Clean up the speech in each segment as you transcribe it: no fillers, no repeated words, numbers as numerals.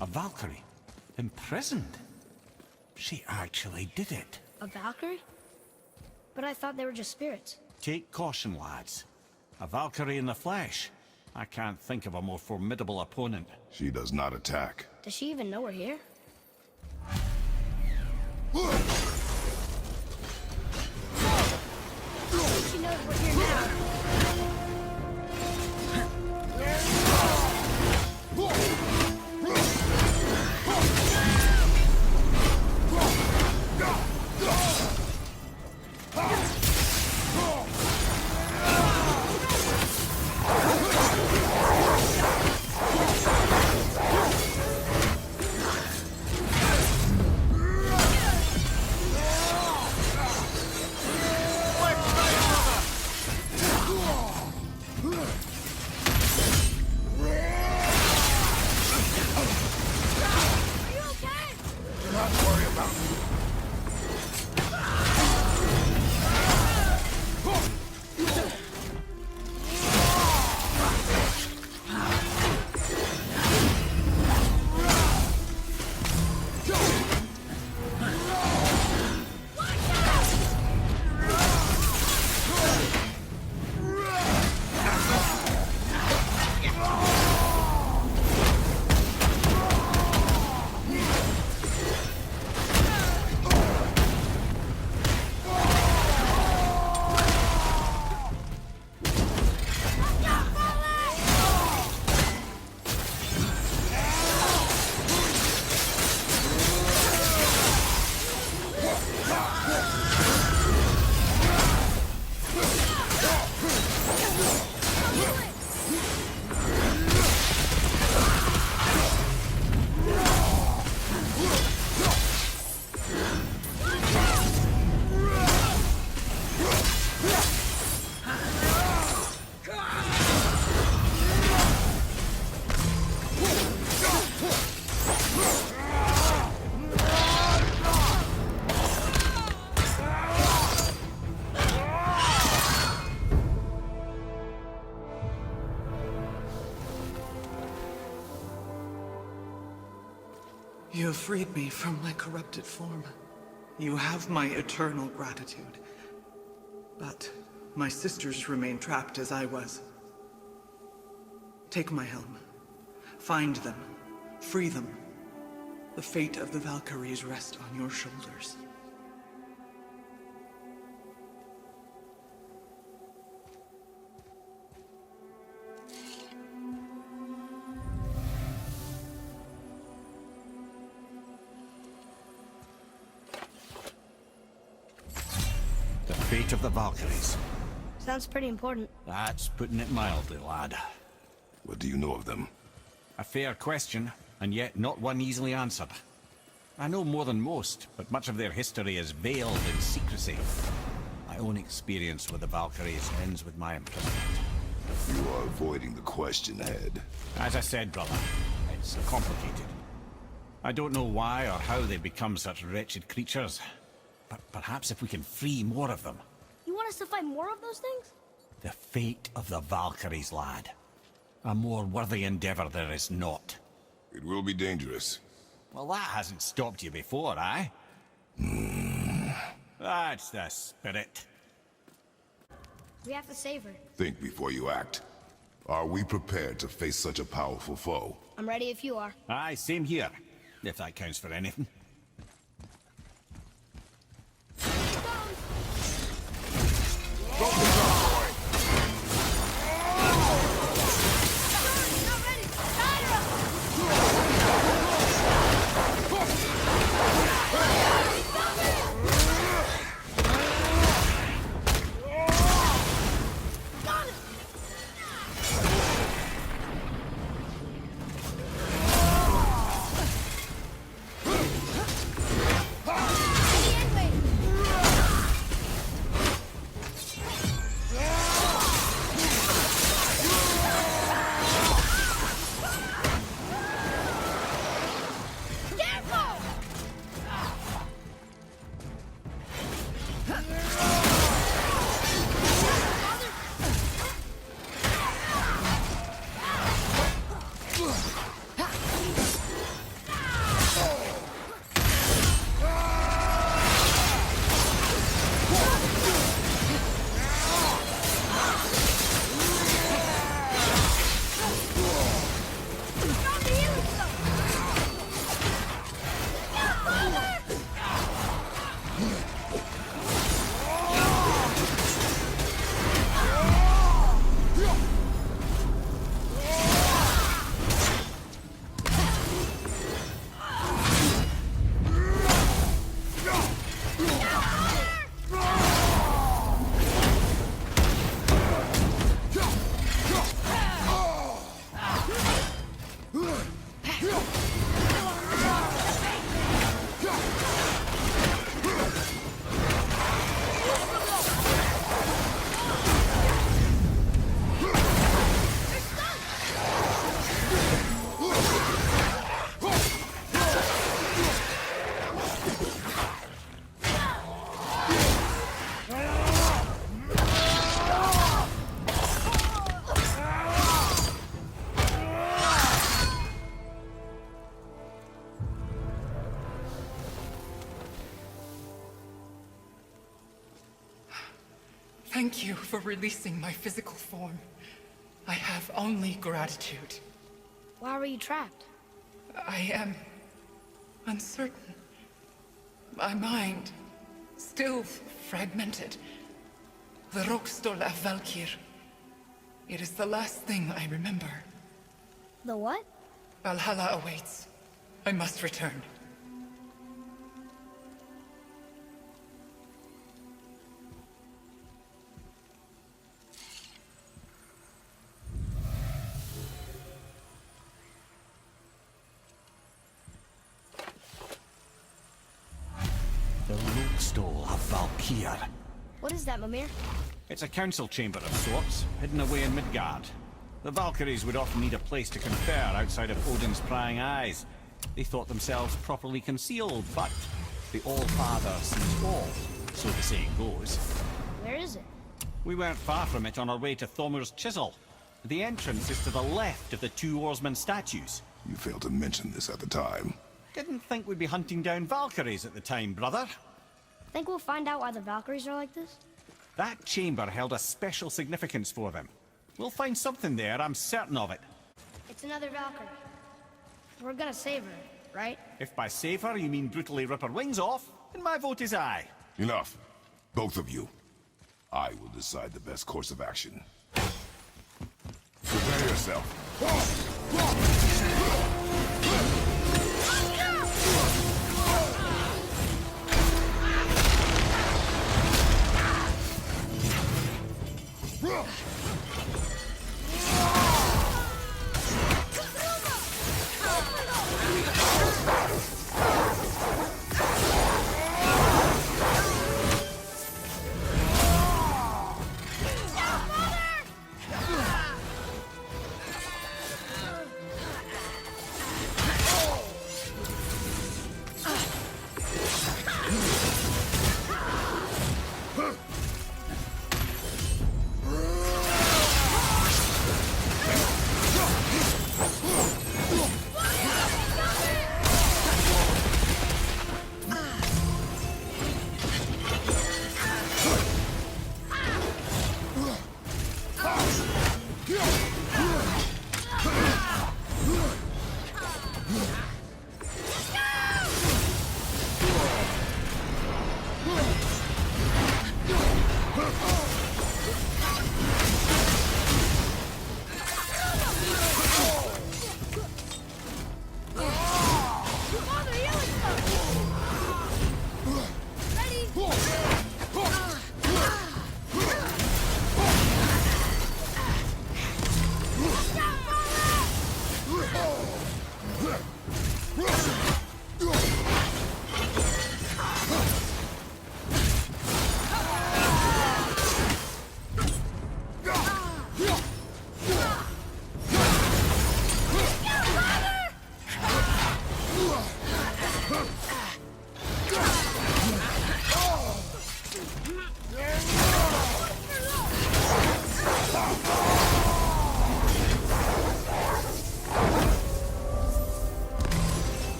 A Valkyrie? Imprisoned? She actually did it. A Valkyrie? But I thought they were just spirits. Take caution, lads. A Valkyrie in the flesh. I can't think of a more formidable opponent. She does not attack. Does she even know we're here? She knows we're here now. You have freed me from my corrupted form. You have my eternal gratitude. But my sisters remain trapped as I was. Take my helm. Find them. Free them. The fate of the Valkyries rests on your shoulders. The fate of the Valkyries. Sounds pretty important. That's putting it mildly, lad. What do you know of them? A fair question, and yet not one easily answered. I know more than most, but much of their history is veiled in secrecy. My own experience with the Valkyries ends with my imprisonment. You are avoiding the question ahead. As I said, brother, it's complicated. I don't know why or how they become such wretched creatures, but perhaps if we can free more of them. You want us to fight more of those things? The fate of the Valkyries, lad. A more worthy endeavor there is not. It will be dangerous. Well, that hasn't stopped you before, eh? That's the spirit. We have to save her. Think before you act. Are we prepared to face such a powerful foe? I'm ready if you are. Aye, same here. If that counts for anything. Thank you for releasing my physical form. I have only gratitude. Why were you trapped? I am uncertain. My mind still fragmented. The Rokstol of Valkyrie. It is the last thing I remember. The what? Valhalla awaits. I must return. The Roadstole of Valkyrie. What is that, Mimir? It's a council chamber of sorts, hidden away in Midgard. The Valkyries would often need a place to confer outside of Odin's prying eyes. They thought themselves properly concealed, but the All-Father sees all, so the saying goes. Where is it? We weren't far from it on our way to Thormur's Chisel. The entrance is to the left of the two oarsmen statues. You failed to mention this at the time. Didn't think we'd be hunting down Valkyries at the time, brother. Think we'll find out why the Valkyries are like this? That chamber held a special significance for them. We'll find something there, I'm certain of it. It's another Valkyrie. We're gonna save her, right? If by save her you mean brutally rip her wings off, then my vote is aye. Enough. Both of you. I will decide the best course of action. Prepare yourself.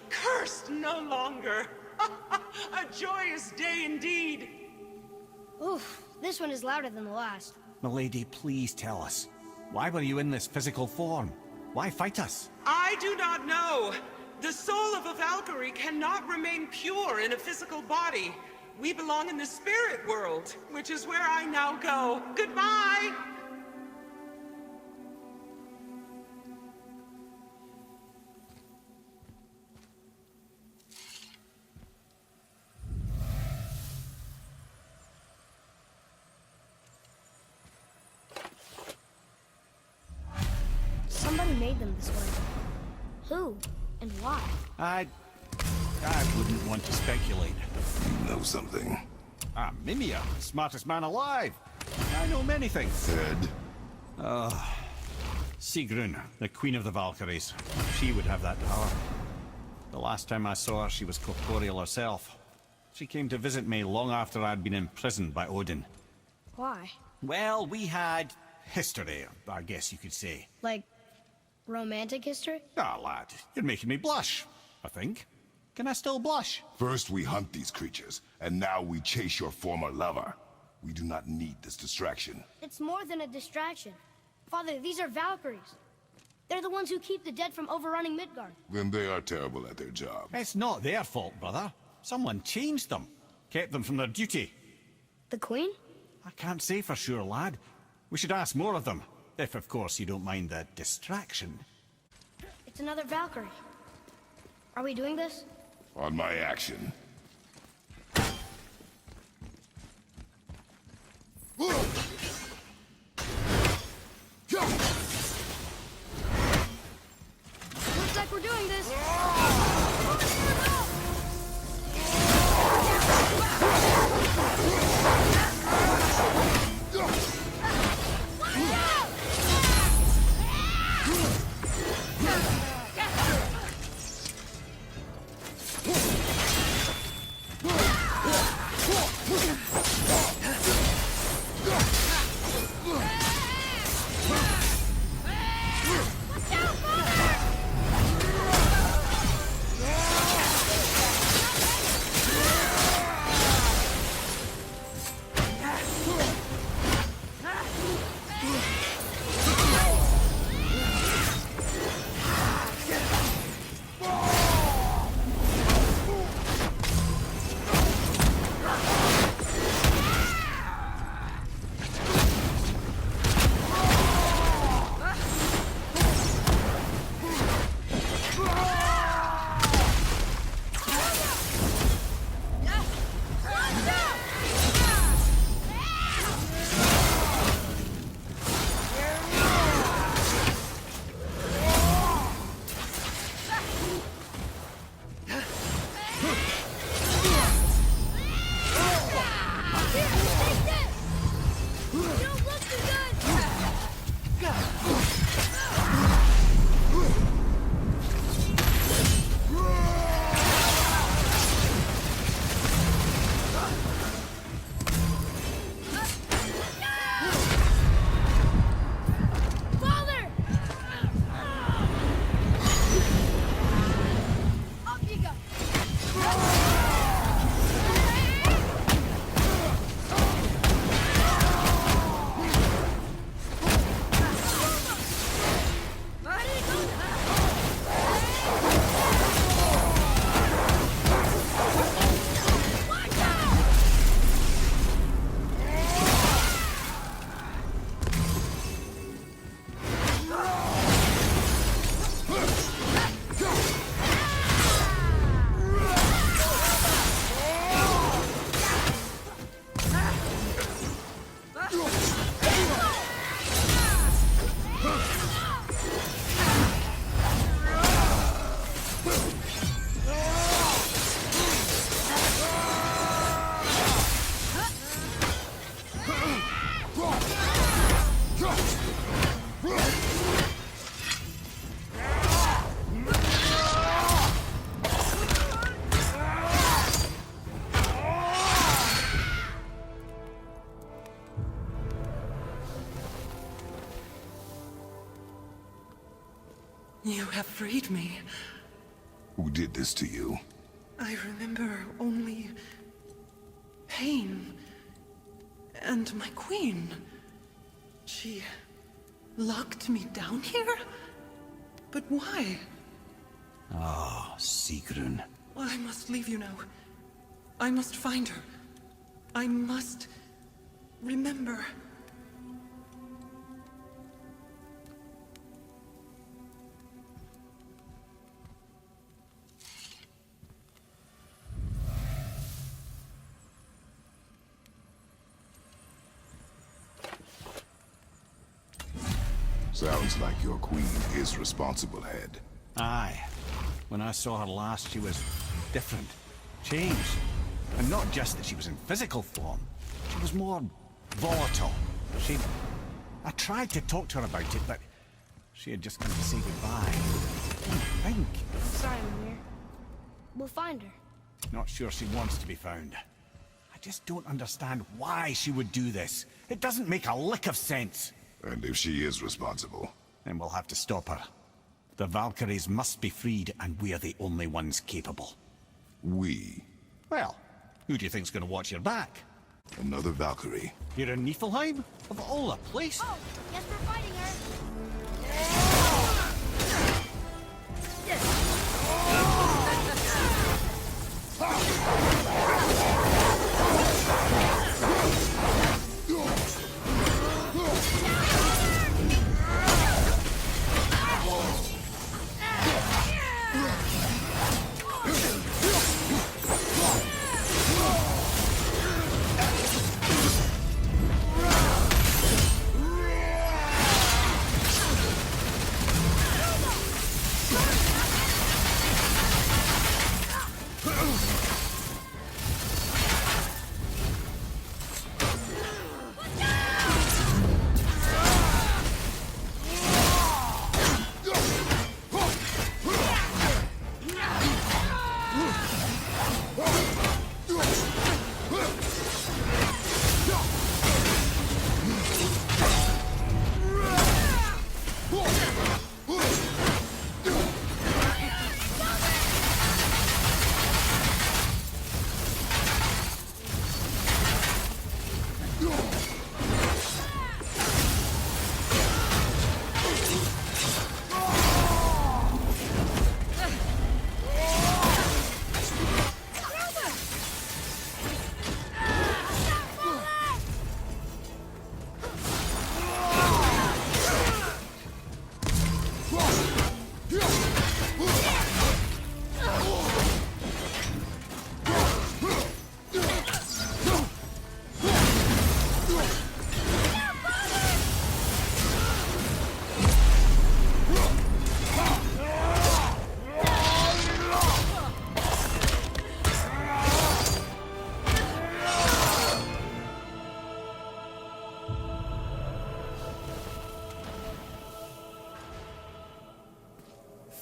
Cursed no longer. A joyous day indeed. Oof, this one is louder than the last. Milady, please tell us. Why were you in this physical form? Why fight us? I do not know. The soul of a Valkyrie cannot remain pure in a physical body. We belong in the spirit world, which is where I now go. Goodbye! Somebody made them this way. Who? And why? I wouldn't want to speculate. You know something. I'm Mimir, smartest man alive. I know many things. Ed? Sigrun, the queen of the Valkyries. She would have that power. The last time I saw her, she was corporeal herself. She came to visit me long after I'd been imprisoned by Odin. Why? Well, we had history, I guess you could say. Like, romantic history? Ah, lad, you're making me blush, I think. Can I still blush? First we hunt these creatures, and now we chase your former lover. We do not need this distraction. It's more than a distraction. Father, these are Valkyries. They're the ones who keep the dead from overrunning Midgard. Then they are terrible at their job. It's not their fault, brother. Someone changed them. Kept them from their duty. The Queen? I can't say for sure, lad. We should ask more of them. If, of course, you don't mind the distraction. It's another Valkyrie. Are we doing this? On my action. Looks like we're doing this. You have freed me. Who did this to you? I remember only pain and my queen. She locked me down here? But why? Ah, Sigrun. I must leave you now. I must find her. I must remember. Sounds like your queen is responsible, Head. Aye. When I saw her last, she was different. Changed. And not just that she was in physical form. She was more volatile. I tried to talk to her about it, but she had just come to say goodbye. I think. Sorry, Mimir. We'll find her. Not sure she wants to be found. I just don't understand why she would do this. It doesn't make a lick of sense. And if she is responsible? Then we'll have to stop her. The Valkyries must be freed, and we're the only ones capable. We? Well, who do you think's gonna watch your back? Another Valkyrie. You're in Niflheim? Of all the place? Oh, guess we're fighting her.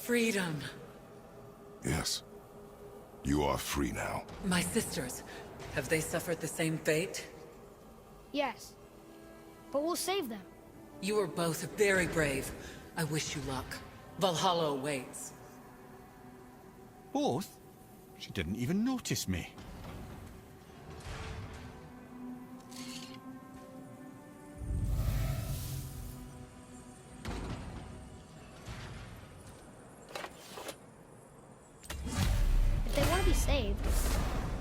Freedom. Yes. You are free now. My sisters, have they suffered the same fate? Yes. But we'll save them. You are both very brave. I wish you luck. Valhalla awaits. Both? She didn't even notice me. If they want to be saved,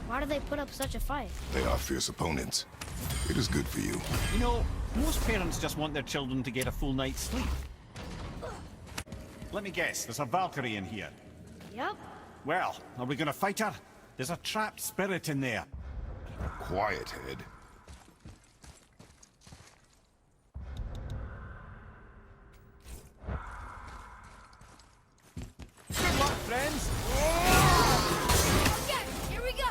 why do they put up such a fight? They are fierce opponents. It is good for you. You know, most parents just want their children to get a full night's sleep. Let me guess, there's a Valkyrie in here. Yep. Well, are we gonna fight her? There's a trapped spirit in there. Quiet, Head. Good luck, friends! Yes, here we go.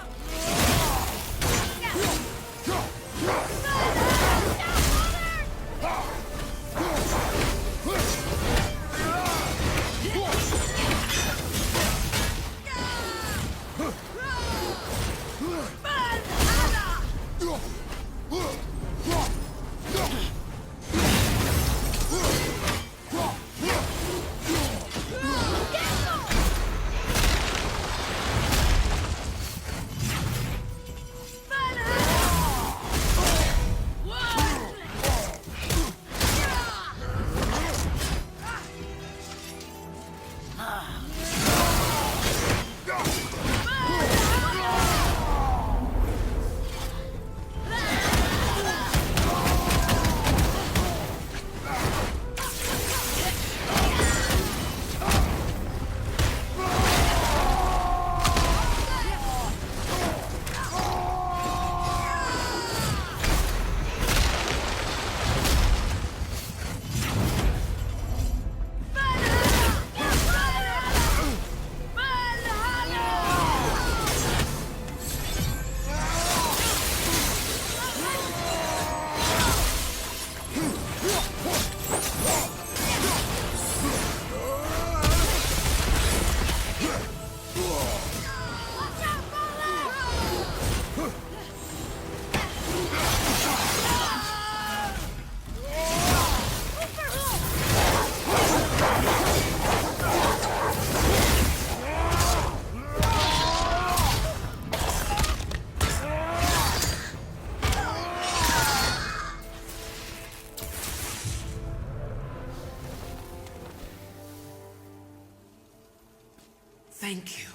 Thank you.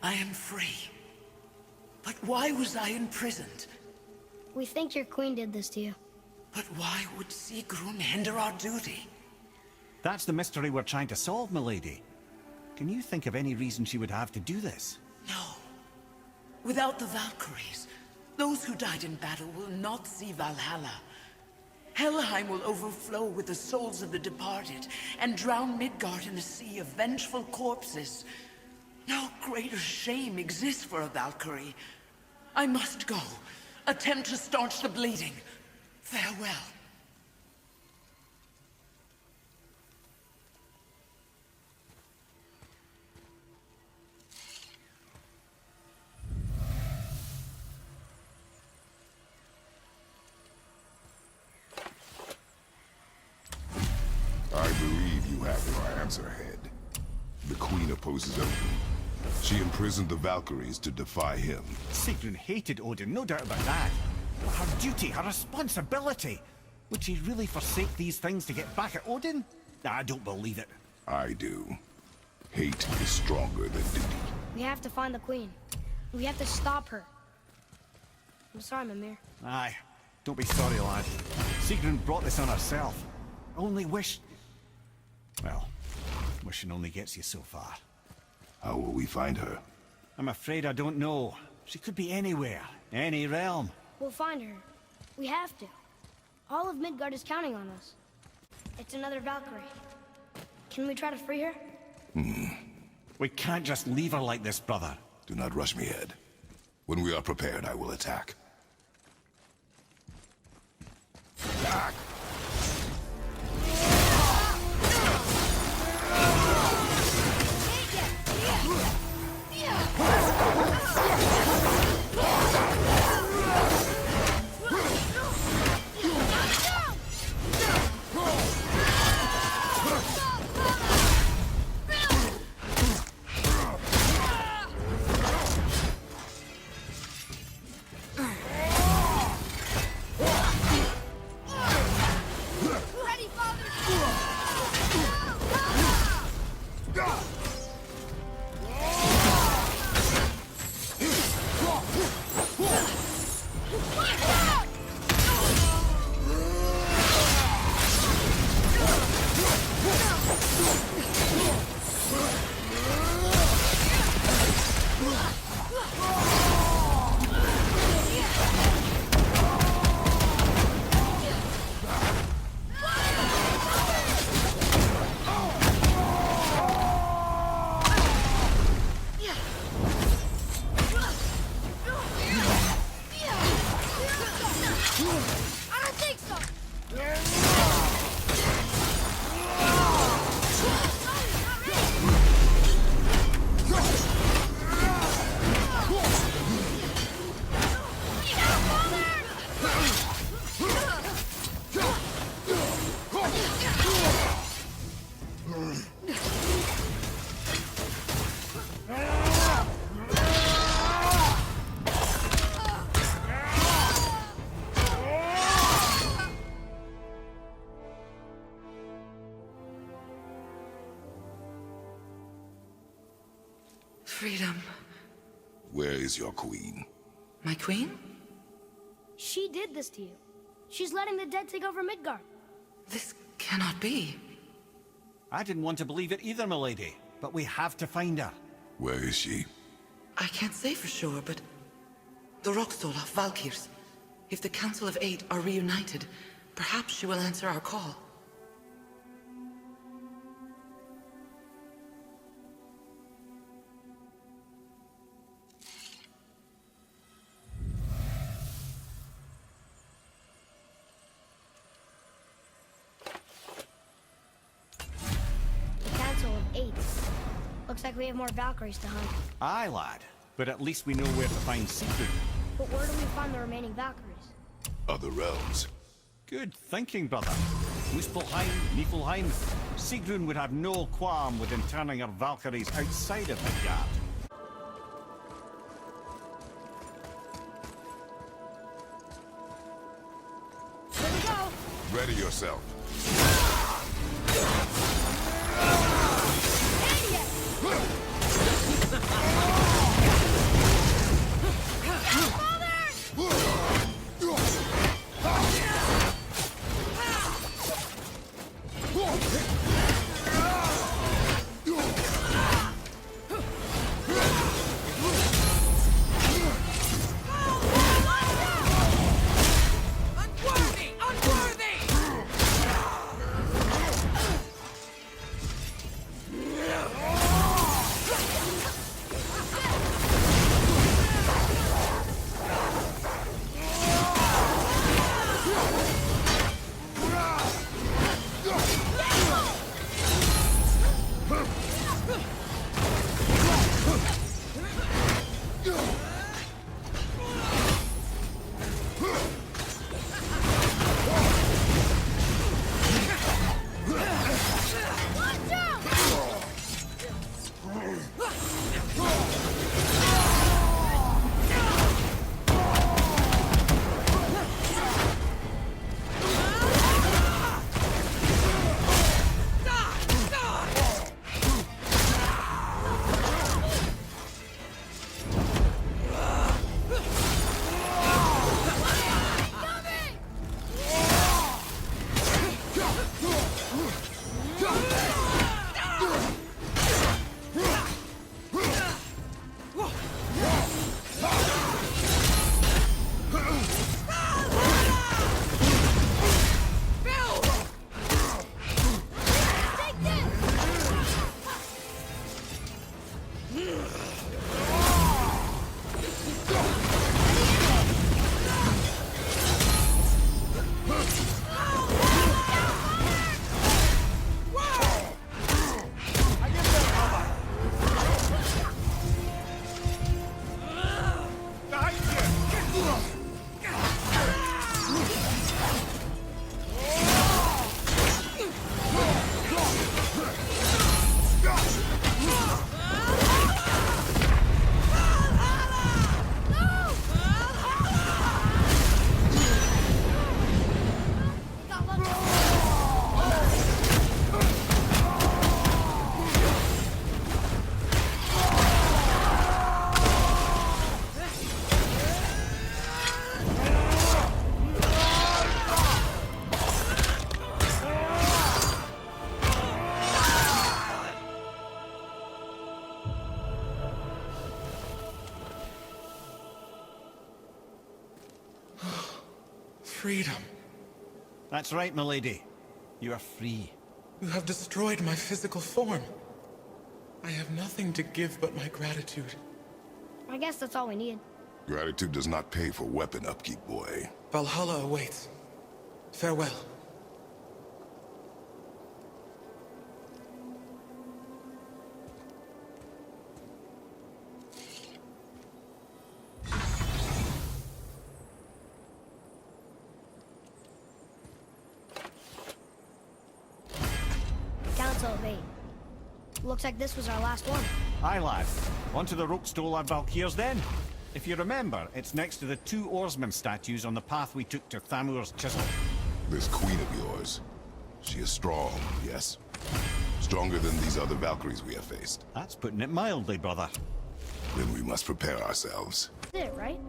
I am free. But why was I imprisoned? We think your queen did this to you. But why would Sigrun hinder our duty? That's the mystery we're trying to solve, milady. Can you think of any reason she would have to do this? No. Without the Valkyries, those who died in battle will not see Valhalla. Helheim will overflow with the souls of the departed, and drown Midgard in a sea of vengeful corpses. No greater shame exists for a Valkyrie. I must go. Attempt to staunch the bleeding. Farewell. I believe you have your answer, Head. The Queen opposes Odin. She imprisoned the Valkyries to defy him. Sigrun hated Odin, no doubt about that. But her duty, her responsibility. Would she really forsake these things to get back at Odin? I don't believe it. I do. Hate is stronger than duty. We have to find the queen. We have to stop her. I'm sorry, Mimir. Aye. Don't be sorry, lad. Sigrun brought this on herself. Only wish... Well, wishing only gets you so far. How will we find her? I'm afraid I don't know. She could be anywhere, any realm. We'll find her. We have to. All of Midgard is counting on us. It's another Valkyrie. Can we try to free her? We can't just leave her like this, brother. Do not rush me, Head. When we are prepared, I will attack. Attack! Ready, father! I don't think so! Freedom. Where is your queen? My queen? She did this to you. She's letting the dead take over Midgard. This cannot be. I didn't want to believe it either, milady. But we have to find her. Where is she? I can't say for sure, but... the Rockstola, Valkyrs. If the Council of Eight are reunited, perhaps she will answer our call. The Council of Eight. Looks like we have more Valkyries to hunt. Aye, lad. But at least we know where to find Sigrun. But where do we find the remaining Valkyries? Other realms. Good thinking, brother. Muspelheim, Niflheim. Sigrun would have no qualm with interning her Valkyries outside of Midgard. Here we go! Ready yourself. Idiot! freedom. That's right, milady. You are free. You have destroyed my physical form. I have nothing to give but my gratitude. I guess that's all we need. Gratitude does not pay for weapon upkeep, boy. Valhalla awaits. Farewell. Council of 8. Looks like this was our last one. Aye, lad. Onto the Rokestola of Valkyrs then. If you remember, it's next to the 2 oarsmen statues on the path we took to Thamur's chisel. This queen of yours, she is strong, yes? Stronger than these other Valkyries we have faced. That's putting it mildly, brother. Then we must prepare ourselves. That's it, right?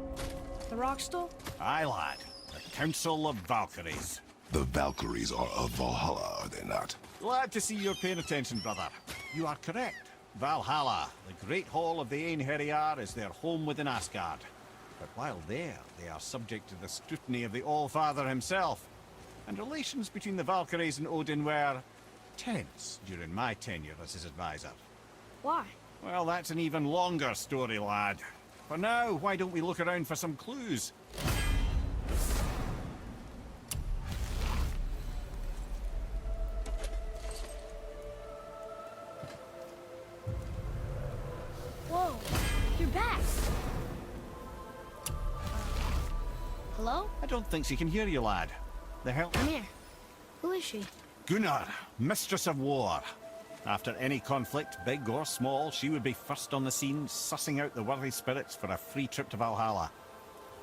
The rock stool? Aye, lad. The Council of Valkyries. The Valkyries are of Valhalla, are they not? Glad to see you're paying attention, brother. You are correct. Valhalla, the great hall of the Einherjar, is their home within Asgard. But while there, they are subject to the scrutiny of the All-Father himself. And relations between the Valkyries and Odin were tense during my tenure as his advisor. Why? Well, that's an even longer story, lad. For now, why don't we look around for some clues? Whoa, you're back. Hello? I don't think she can hear you, lad. The hell? I'm here. Who is she? Gunnar, Mistress of War. After any conflict, big or small, she would be first on the scene, sussing out the worthy spirits for a free trip to Valhalla.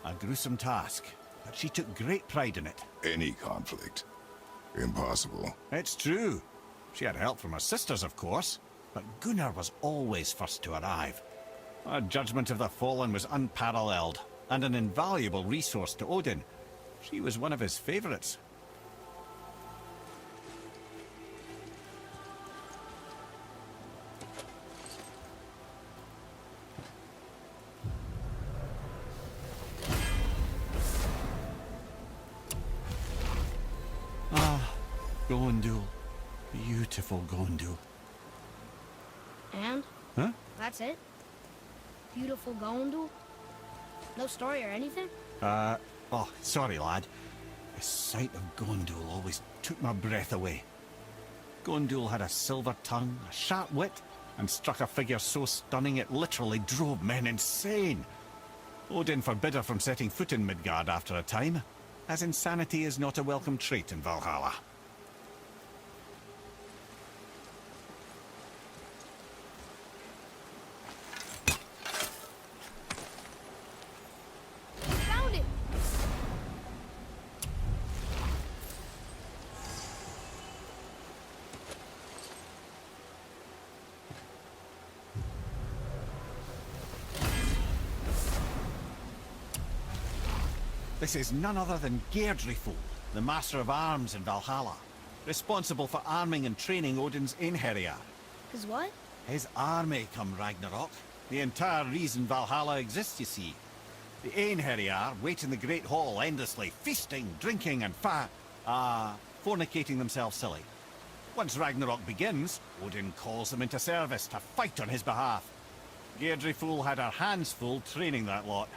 A gruesome task, but she took great pride in it. Any conflict. Impossible. It's true. She had help from her sisters, of course, but Gunnar was always first to arrive. Her judgment of the fallen was unparalleled, and an invaluable resource to Odin. She was one of his favorites. Gondul. Beautiful Gondul. And? Huh? That's it? Beautiful Gondul? No story or anything? Oh, sorry, lad. The sight of Gondul always took my breath away. Gondul had a silver tongue, a sharp wit, and struck a figure so stunning it literally drove men insane. Odin forbid her from setting foot in Midgard after a time, as insanity is not a welcome trait in Valhalla. Found it! This is none other than Geirdriful, the Master of Arms in Valhalla, responsible for arming and training Odin's Einherjar. Cause what? His army come Ragnarok. The entire reason Valhalla exists, you see. The Einherjar wait in the Great Hall endlessly, feasting, drinking, and fornicating themselves silly. Once Ragnarok begins, Odin calls them into service to fight on his behalf. Geirdriful had her hands full training that lot.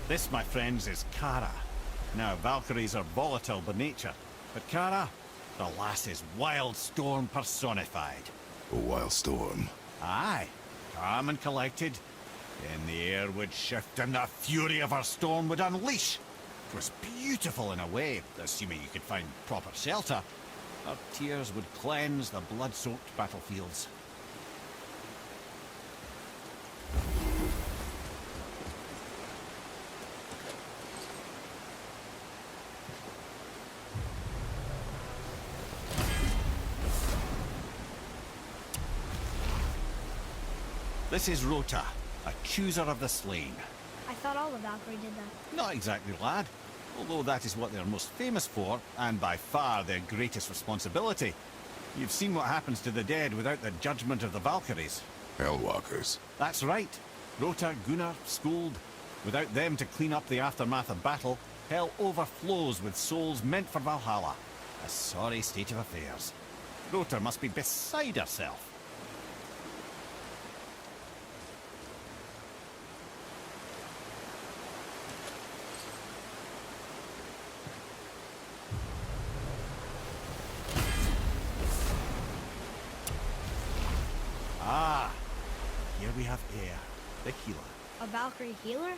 This, my friends, is Kara. Now, Valkyries are volatile by nature, but Kara, the lass is wild storm personified. A wild storm. Aye, calm and collected. Then the air would shift and the fury of her storm would unleash. It was beautiful in a way, assuming you could find proper shelter. Her tears would cleanse the blood-soaked battlefields. This is Rota, a chooser of the slain. I thought all the Valkyrie did that. Not exactly, lad. although that is what they're most famous for, and by far their greatest responsibility. You've seen what happens to the dead without the judgment of the Valkyries. Hellwalkers. That's right. Rota, Gunnar, Skuld. Without them to clean up the aftermath of battle, hell overflows with souls meant for Valhalla. A sorry state of affairs. Rota must be beside herself. Ah, here we have Air, the healer. A Valkyrie healer?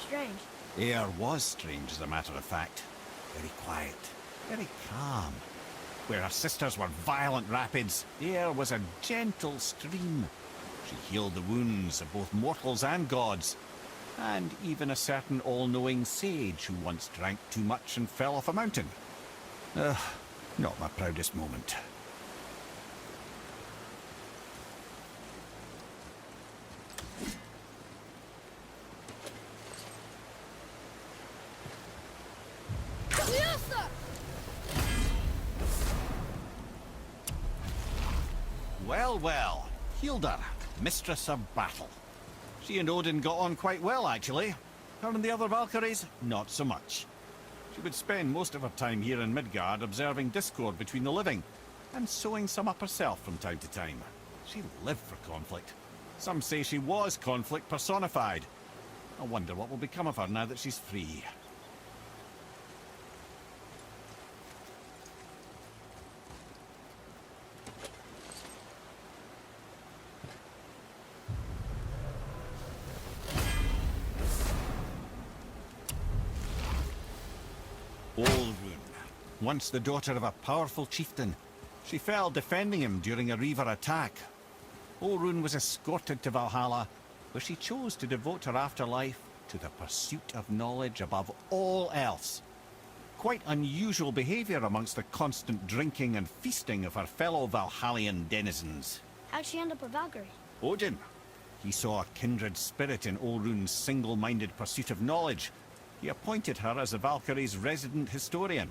Strange. Air was strange, as a matter of fact. Very quiet, very calm. Where her sisters were violent rapids, Air was a gentle stream. She healed the wounds of both mortals and gods, and even a certain all-knowing sage who once drank too much and fell off a mountain. Not my proudest moment. Well, well. Hilda, mistress of battle. She and Odin got on quite well, actually. Her and the other Valkyries, not so much. She would spend most of her time here in Midgard observing discord between the living, and sewing some up herself from time to time. She lived for conflict. Some say she was conflict personified. I wonder what will become of her now that she's free. Olrun, once the daughter of a powerful chieftain. She fell defending him during a Reaver attack. Olrun was escorted to Valhalla, where she chose to devote her afterlife to the pursuit of knowledge above all else. Quite unusual behavior amongst the constant drinking and feasting of her fellow Valhallian denizens. How'd she end up a Valkyrie? Odin. He saw a kindred spirit in Olrun's single-minded pursuit of knowledge. He appointed her as the Valkyrie's resident historian.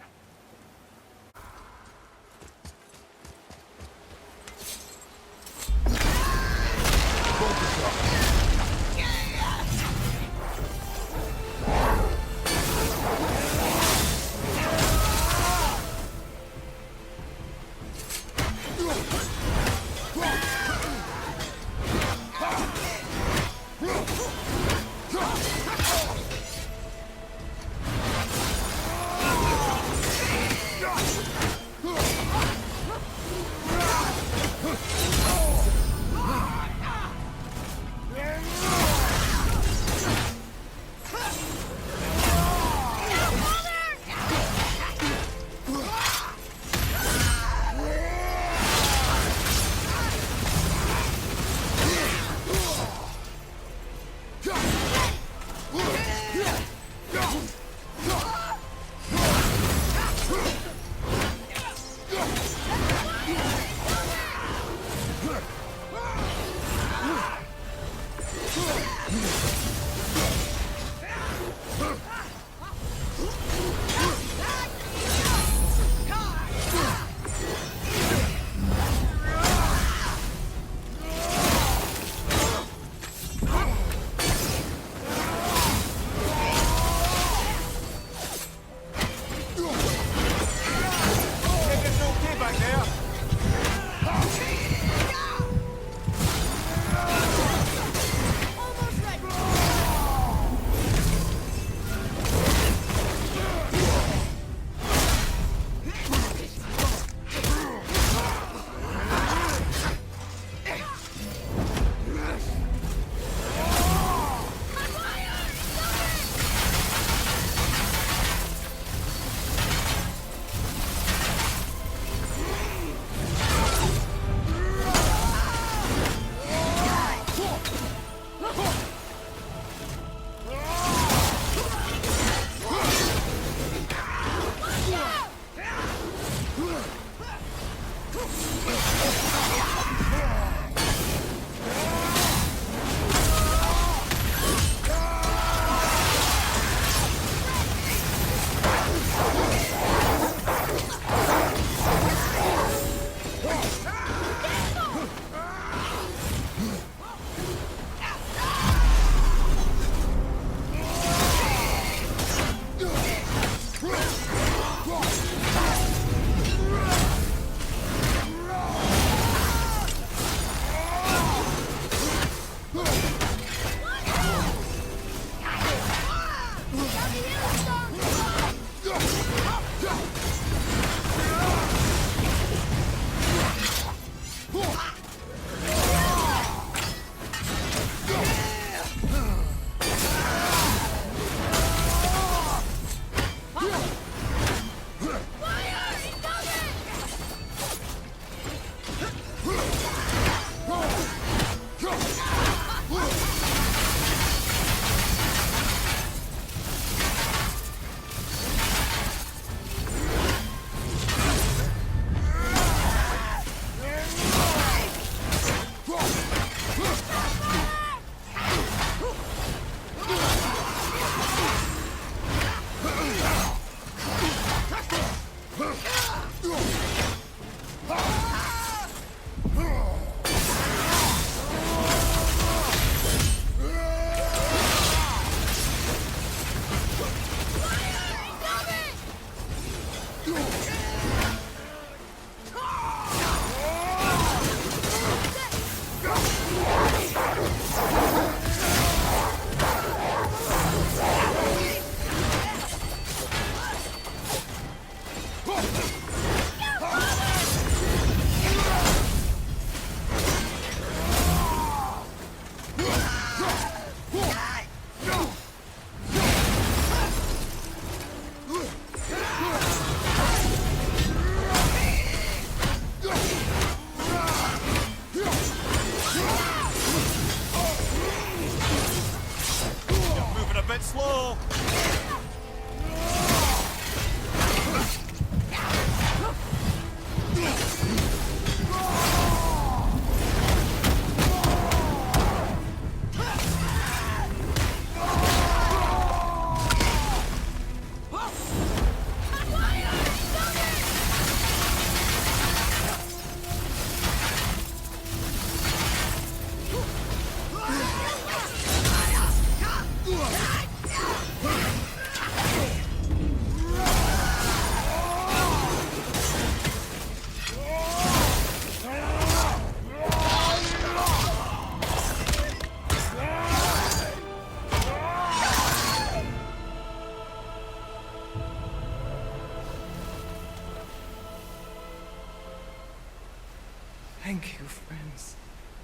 dreams.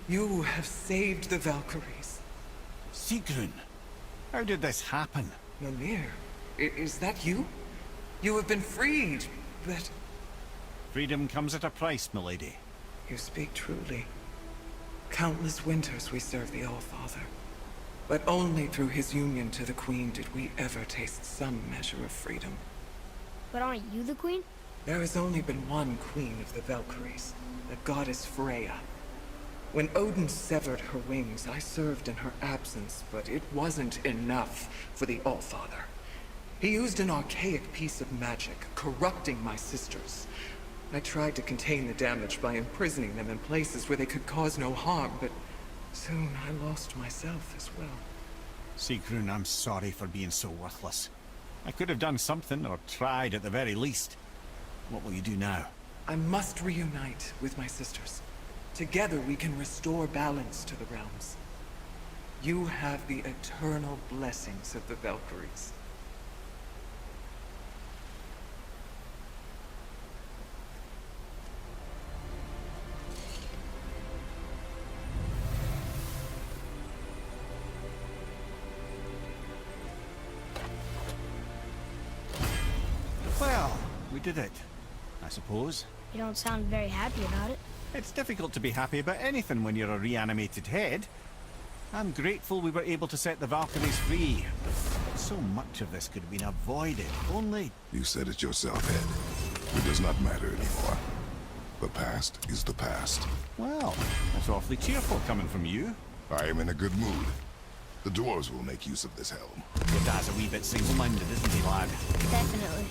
You have saved the Valkyries. Sigrun, how did this happen? Mimir, is that you? You have been freed, but... Freedom comes at a price, milady. You speak truly. Countless winters we served the All-Father. But only through his union to the Queen did we ever taste some measure of freedom. But aren't you the queen? There has only been one Queen of the Valkyries, the goddess Freya. When Odin severed her wings, I served in her absence, but it wasn't enough for the All-Father. He used an archaic piece of magic, corrupting my sisters. I tried to contain the damage by imprisoning them in places where they could cause no harm, but soon I lost myself as well. Sigrun, I'm sorry for being so worthless. I could have done something, or tried at the very least. What will you do now? I must reunite with my sisters. Together we can restore balance to the realms. You have the eternal blessings of the Valkyries. Well, we did it, I suppose. You don't sound very happy about it. It's difficult to be happy about anything when you're a reanimated head. I'm grateful we were able to set the Valkyries free. But so much of this could have been avoided, only... You said it yourself, Ed. It does not matter anymore. The past is the past. Well, that's awfully cheerful coming from you. I am in a good mood. The dwarves will make use of this helm. Your dad's a wee bit single-minded, isn't he, lad? Definitely.